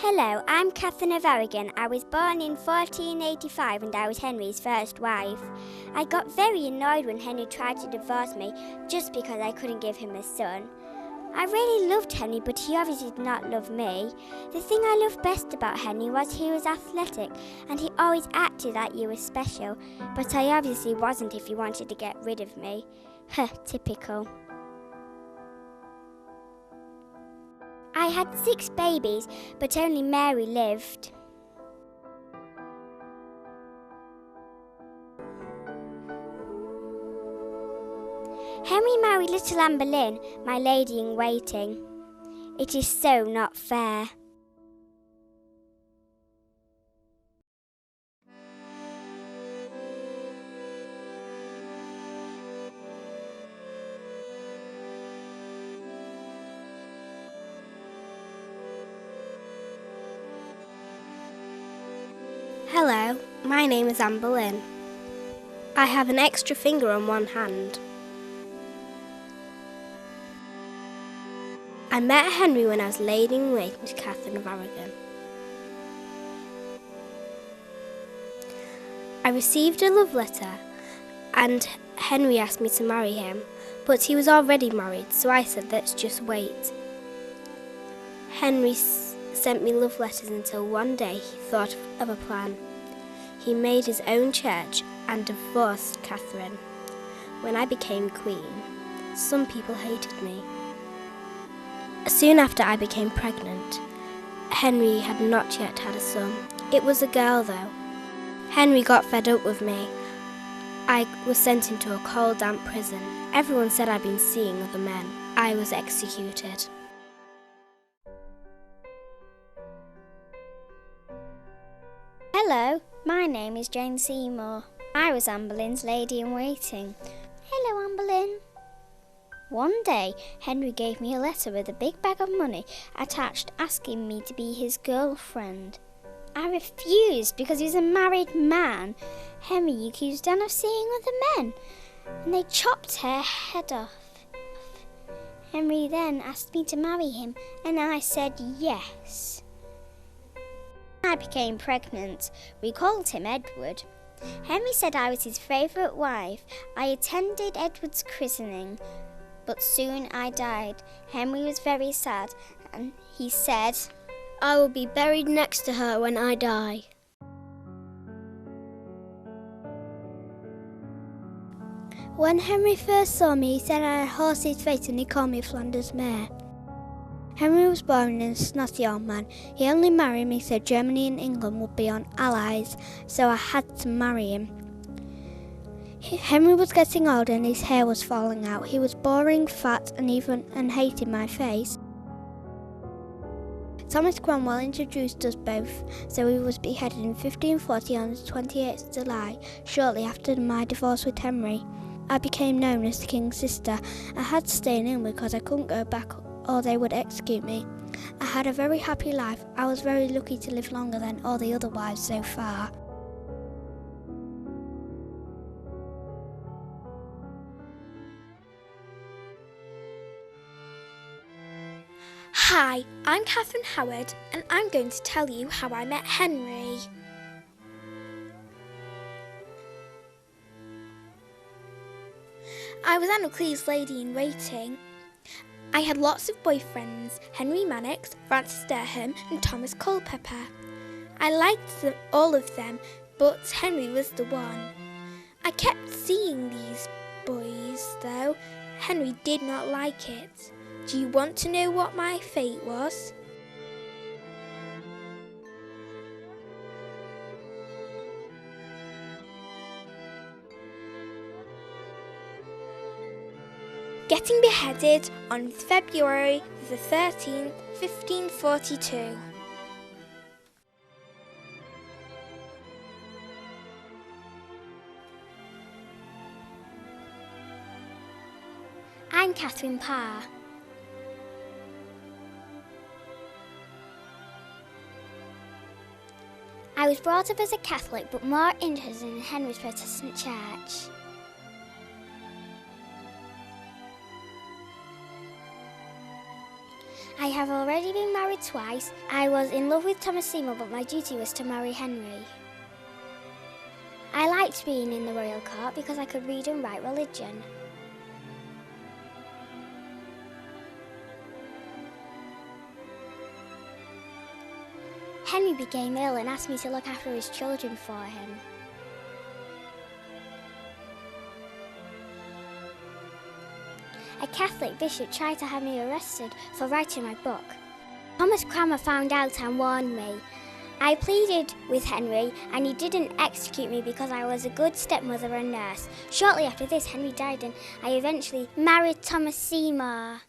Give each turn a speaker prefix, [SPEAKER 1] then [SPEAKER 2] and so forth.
[SPEAKER 1] Hello, I'm Catherine of Aragon. I was born in 1485 and I was Henry's first wife. I got very annoyed when Henry tried to divorce me just because I couldn't give him a son. I really loved Henry, but he obviously did not love me. The thing I loved best about Henry was he was athletic and he always acted like you were special, but I obviously wasn't if he wanted to get rid of me. Typical. I had 6 babies, but only Mary lived. Henry married little Anne Boleyn, my lady-in-waiting. It is so not fair.
[SPEAKER 2] Hello, my name is Anne Boleyn. I have an extra finger on one hand. I met Henry when I was lady-in-waiting to Catherine of Aragon. I received a love letter and Henry asked me to marry him, but he was already married, so I said let's just wait. Henry sent me love letters until one day he thought of a plan. He made his own church and divorced Catherine. When I became queen, some people hated me. Soon after I became pregnant, Henry had not yet had a son. It was a girl though. Henry got fed up with me. I was sent into a cold, damp prison. Everyone said I'd been seeing other men. I was executed.
[SPEAKER 1] Hello, my name is Jane Seymour. I was Anne Boleyn's lady-in-waiting. Hello, Anne Boleyn. One day, Henry gave me a letter with a big bag of money attached asking me to be his girlfriend. I refused because he was a married man. Henry accused Anne of seeing other men, and they chopped her head off. Henry then asked me to marry him, and I said yes. I became pregnant. We called him Edward. Henry said I was his favourite wife. I attended Edward's christening, but soon I died. Henry was very sad, and he said,
[SPEAKER 2] I will be buried next to her when I die. When Henry first saw me, he said I had a horse's face and he called me Flanders mare. Henry was boring and a snotty old man. He only married me so Germany and England would be on allies, so I had to marry him. Henry was getting old and his hair was falling out. He was boring, fat and hated my face. Thomas Cromwell introduced us both, so he was beheaded in 1540 on the 28th of July, shortly after my divorce with Henry. I became known as the King's sister. I had to stay in England because I couldn't go back or they would execute me. I had a very happy life. I was very lucky to live longer than all the other wives so far.
[SPEAKER 3] Hi, I'm Catherine Howard and I'm going to tell you how I met Henry. I was Anne of Cleve's lady-in-waiting. I had lots of boyfriends, Henry Mannix, Francis Durham and Thomas Culpeper. I liked all of them, but Henry was the one. I kept seeing these boys though. Henry did not like it. Do you want to know what my fate was? Getting beheaded on February the 13th, 1542.
[SPEAKER 1] I'm Catherine Parr. I was brought up as a Catholic, but more interested in Henry's Protestant church. I have already been married twice. I was in love with Thomas Seymour, but my duty was to marry Henry. I liked being in the royal court because I could read and write religion. Henry became ill and asked me to look after his children for him. A Catholic bishop tried to have me arrested for writing my book. Thomas Cranmer found out and warned me. I pleaded with Henry and he didn't execute me because I was a good stepmother and nurse. Shortly after this, Henry died and I eventually married Thomas Seymour.